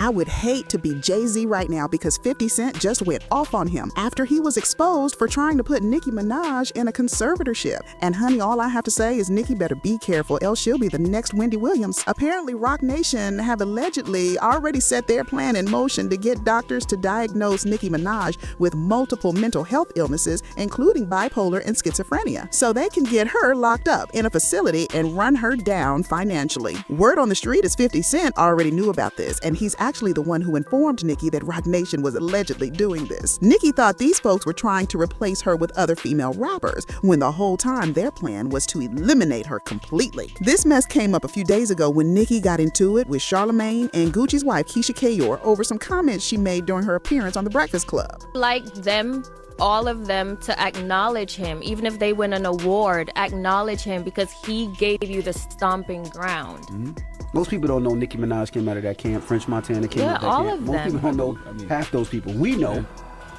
I would hate to be JayZ right now because 50 Cent just went off on him after he was exposed for trying to put Nicki Minaj in a conservatorship. And honey, all I have to say is Nicki better be careful, else she'll be the next Wendy Williams. Apparently, Roc Nation have allegedly already set their plan in motion to get doctors to diagnose Nicki Minaj with multiple mental health illnesses, including bipolar and schizophrenia, so they can get her locked up in a facility and run her down financially. Word on the street is 50 Cent already knew about this, and he's actually the one who informed Nicki that Roc Nation was allegedly doing this. Nicki thought these folks were trying to replace her with other female rappers, when the whole time their plan was to eliminate her completely. This mess came up a few days ago when Nicki got into it with Charlamagne and Gucci's wife Keisha Kayor over some comments she made during her appearance on The Breakfast Club. Like them, all of them, to acknowledge him, even if they win an award, acknowledge him because he gave you the stomping ground. Mm-hmm. Most people don't know Nicki Minaj came out of that camp. French Montana came out of that all camp. of Most them. people don't know half those people. We know,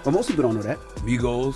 but most people don't know that. Migos,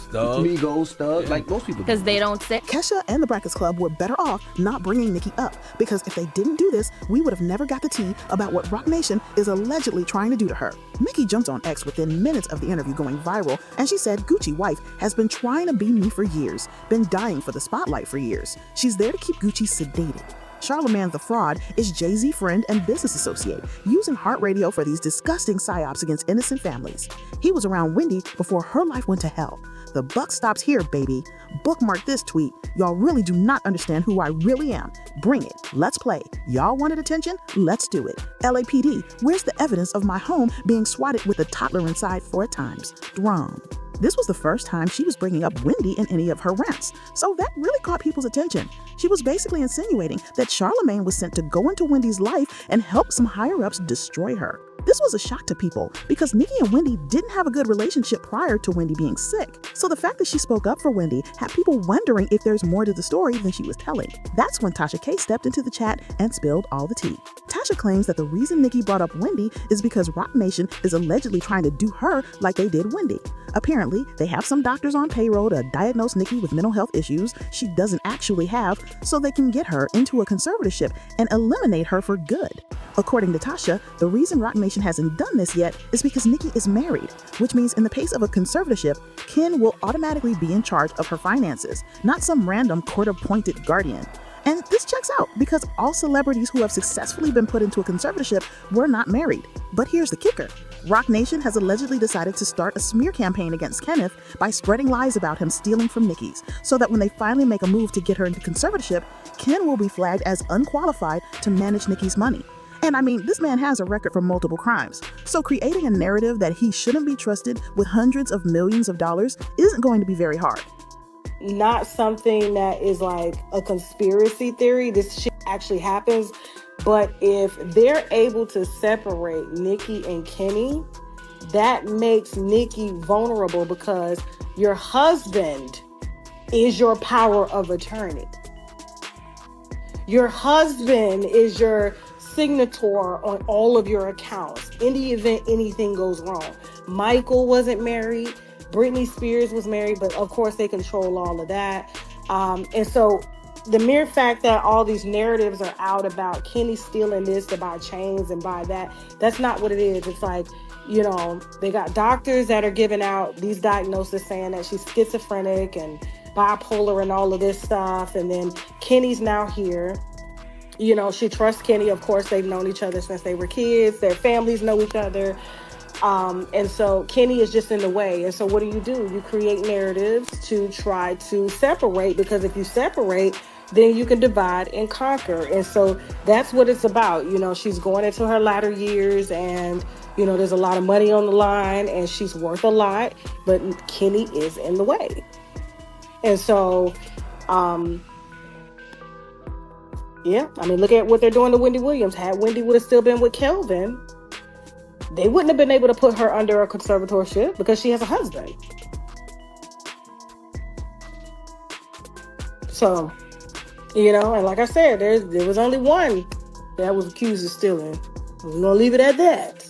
Thug. Like most people. Because they don't say. Kesha and The Breakfast Club were better off not bringing Nicki up, because if they didn't do this, we would have never got the tea about what Roc Nation is allegedly trying to do to her. Nicki jumped on X within minutes of the interview going viral, and she said Gucci wife has been trying to be me for years, been dying for the spotlight for years. She's there to keep Gucci sedated. Charlamagne the Fraud is JayZ friend and business associate, using heart radio for these disgusting psyops against innocent families. He was around Wendy before her life went to hell. The buck stops here, baby. Bookmark this tweet. Y'all really do not understand who I really am. Bring it. Let's play. Y'all wanted attention? Let's do it. LAPD, where's the evidence of my home being swatted with a toddler inside 4 times? Drum. This was the first time she was bringing up Wendy in any of her rants, so that really caught people's attention. She was basically insinuating that Charlamagne was sent to go into Wendy's life and help some higher-ups destroy her. This was a shock to people because Nicki and Wendy didn't have a good relationship prior to Wendy being sick. So the fact that she spoke up for Wendy had people wondering if there's more to the story than she was telling. That's when Tasha K stepped into the chat and spilled all the tea. Tasha claims that the reason Nicki brought up Wendy is because Roc Nation is allegedly trying to do her like they did Wendy. Apparently, they have some doctors on payroll to diagnose Nicki with mental health issues she doesn't actually have, so they can get her into a conservatorship and eliminate her for good. According to Tasha, the reason Roc Nation hasn't done this yet is because Nicki is married, which means in the case of a conservatorship, Ken will automatically be in charge of her finances, not some random court-appointed guardian. And this checks out because all celebrities who have successfully been put into a conservatorship were not married. But here's the kicker. Roc Nation has allegedly decided to start a smear campaign against Kenneth by spreading lies about him stealing from Nicki's, so that when they finally make a move to get her into conservatorship, Ken will be flagged as unqualified to manage Nicki's money. And I mean, this man has a record for multiple crimes, so creating a narrative that he shouldn't be trusted with hundreds of millions of dollars isn't going to be very hard. Not something that is like a conspiracy theory. This shit actually happens. But if they're able to separate Nicki and Kenny, that makes Nicki vulnerable because your husband is your power of attorney. Your husband is your signator on all of your accounts in the event anything goes wrong. Michael wasn't married. Britney Spears was married, but of course they control all of that. And so the mere fact that all these narratives are out about Kenny stealing this to buy chains and buy that, that's not what it is. It's like, you know, they got doctors that are giving out these diagnoses saying that she's schizophrenic and bipolar and all of this stuff. And then Kenny's now here. You know, she trusts Kenny. Of course, they've known each other since they were kids. Their families know each other. And so Kenny is just in the way. And so what do? You create narratives to try to separate, because if you separate, then you can divide and conquer. And so that's what it's about. You know, she's going into her latter years and, you know, there's a lot of money on the line and she's worth a lot, but Kenny is in the way. And so, yeah, I mean, look at what they're doing to Wendy Williams. Had Wendy would have still been with Kelvin, they wouldn't have been able to put her under a conservatorship because she has a husband. So, you know, and like I said, there was only one that was accused of stealing. We're gonna leave it at that.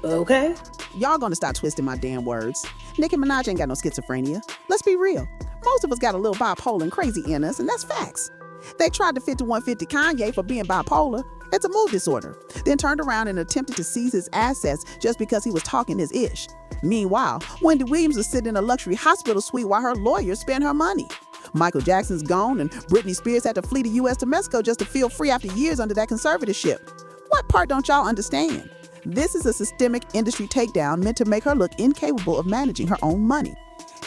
Okay? Y'all gonna stop twisting my damn words. Nicki Minaj ain't got no schizophrenia. Let's be real. Most of us got a little bipolar and crazy in us, and that's facts. They tried to fit to 150 Kanye for being bipolar. It's a mood disorder. Then turned around and attempted to seize his assets just because he was talking his ish. Meanwhile, Wendy Williams was sitting in a luxury hospital suite while her lawyers spent her money. Michael Jackson's gone and Britney Spears had to flee the U.S. to Mexico just to feel free after years under that conservatorship. What part don't y'all understand? This is a systemic industry takedown meant to make her look incapable of managing her own money.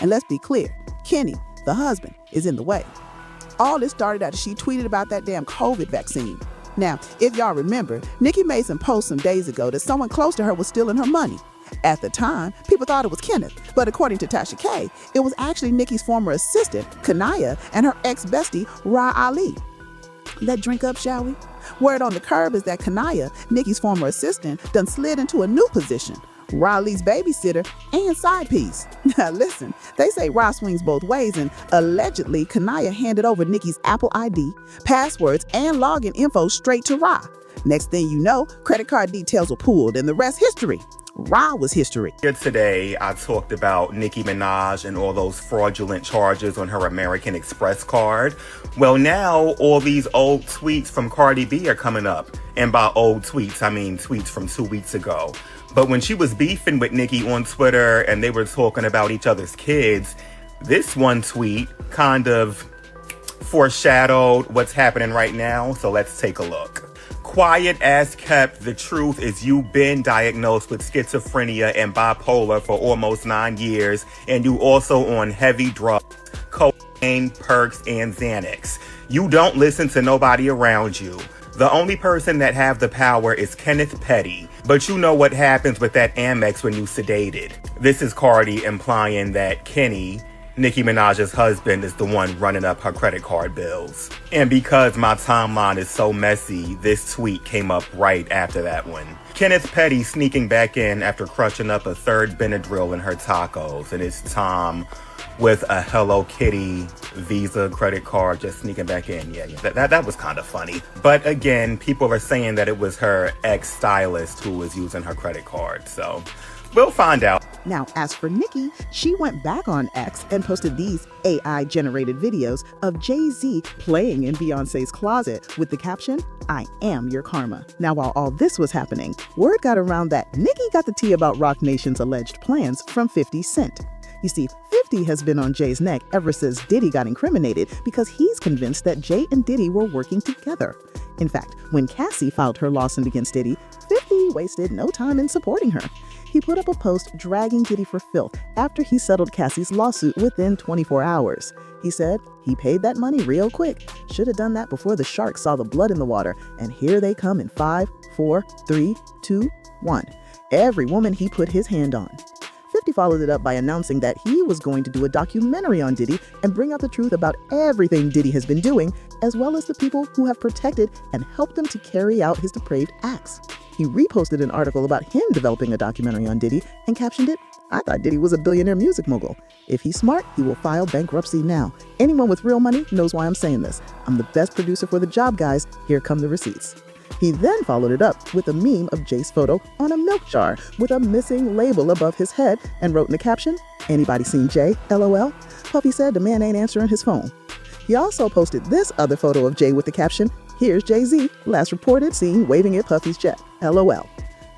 And let's be clear, Kenny, the husband, is in the way. All this started after she tweeted about that damn COVID vaccine. Now, if y'all remember, Nicki made some posts some days ago that someone close to her was stealing her money. At the time, people thought it was Kenneth, but according to Tasha K, it was actually Nicki's former assistant, Kanaya, and her ex-bestie, Ra Ali. Let's drink up, shall we? Word on the curb is that Kanaya, Nicki's former assistant, done slid into a new position, Riley's babysitter and side piece. Now listen, they say Ra swings both ways, and allegedly Kanaya handed over Nicki's Apple ID, passwords, and login info straight to Ra. Next thing you know, credit card details were pulled, and the rest history. Ra was history. Here today, I talked about Nicki Minaj and all those fraudulent charges on her American Express card. Well, now all these old tweets from Cardi B are coming up. And by old tweets, I mean tweets from 2 weeks ago. But when she was beefing with Nicki on Twitter and they were talking about each other's kids, this one tweet kind of foreshadowed what's happening right now. So let's take a look. Quiet as kept, the truth is you've been diagnosed with schizophrenia and bipolar for almost 9 years, and you also on heavy drugs, cocaine, perks, and Xanax. You don't listen to nobody around you. The only person that have the power is Kenneth Petty, but you know what happens with that Amex when you sedated. This is Cardi implying that Kenny, Nicki Minaj's husband, is the one running up her credit card bills. And because my timeline is so messy, this tweet came up right after that one. Kenneth Petty sneaking back in after crushing up a third Benadryl in her tacos, and it's Tom with a Hello Kitty Visa credit card just sneaking back in. Yeah, that was kind of funny. But again, people are saying that it was her ex-stylist who was using her credit card, so we'll find out. Now, as for Nicki, she went back on X and posted these AI-generated videos of JayZ playing in Beyonce's closet with the caption, "I am your karma." Now, while all this was happening, word got around that Nicki got the tea about Roc Nation's alleged plans from 50 Cent. You see, 50 has been on Jay's neck ever since Diddy got incriminated because he's convinced that Jay and Diddy were working together. In fact, when Cassie filed her lawsuit against Diddy, 50 wasted no time in supporting her. He put up a post dragging Diddy for filth after he settled Cassie's lawsuit within 24 hours. He said he paid that money real quick. Should have done that before the sharks saw the blood in the water. And here they come in 5, 4, 3, 2, 1. Every woman he put his hand on. 50 followed it up by announcing that he was going to do a documentary on Diddy and bring out the truth about everything Diddy has been doing, as well as the people who have protected and helped him to carry out his depraved acts. He reposted an article about him developing a documentary on Diddy and captioned it, "I thought Diddy was a billionaire music mogul. If he's smart, he will file bankruptcy now. Anyone with real money knows why I'm saying this. I'm the best producer for the job, guys. Here come the receipts." He then followed it up with a meme of Jay's photo on a milk jar with a missing label above his head and wrote in the caption, "Anybody seen Jay? LOL." Puffy said the man ain't answering his phone. He also posted this other photo of Jay with the caption, "Here's JayZ, last reported seen waving at Puffy's jet. LOL."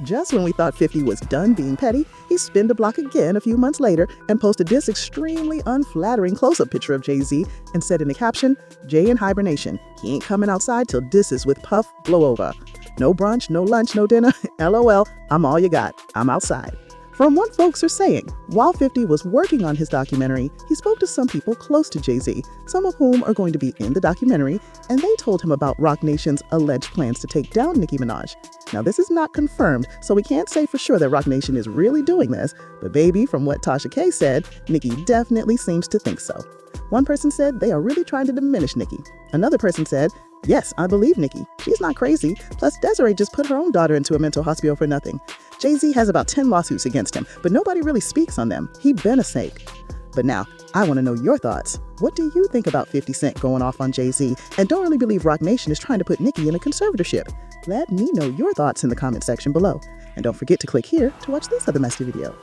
Just when we thought 50 was done being petty, he spinned the block again a few months later and posted this extremely unflattering close-up picture of JayZ and said in the caption, "Jay in hibernation. He ain't coming outside till disses with Puff blowover. No brunch, no lunch, no dinner. LOL, I'm all you got. I'm outside." From what folks are saying, while 50 was working on his documentary, he spoke to some people close to JayZ, some of whom are going to be in the documentary, and they told him about Roc Nation's alleged plans to take down Nicki Minaj. Now, this is not confirmed, so we can't say for sure that Roc Nation is really doing this, but baby, from what Tasha K said, Nicki definitely seems to think so. One person said they are really trying to diminish Nicki. Another person said, "Yes, I believe Nicki. She's not crazy. Plus, Desiree just put her own daughter into a mental hospital for nothing. JayZ has about 10 lawsuits against him, but nobody really speaks on them. He been a snake." But now, I want to know your thoughts. What do you think about 50 Cent going off on JayZ and don't really believe Roc Nation is trying to put Nicki in a conservatorship? Let me know your thoughts in the comment section below. And don't forget to click here to watch this other messy video.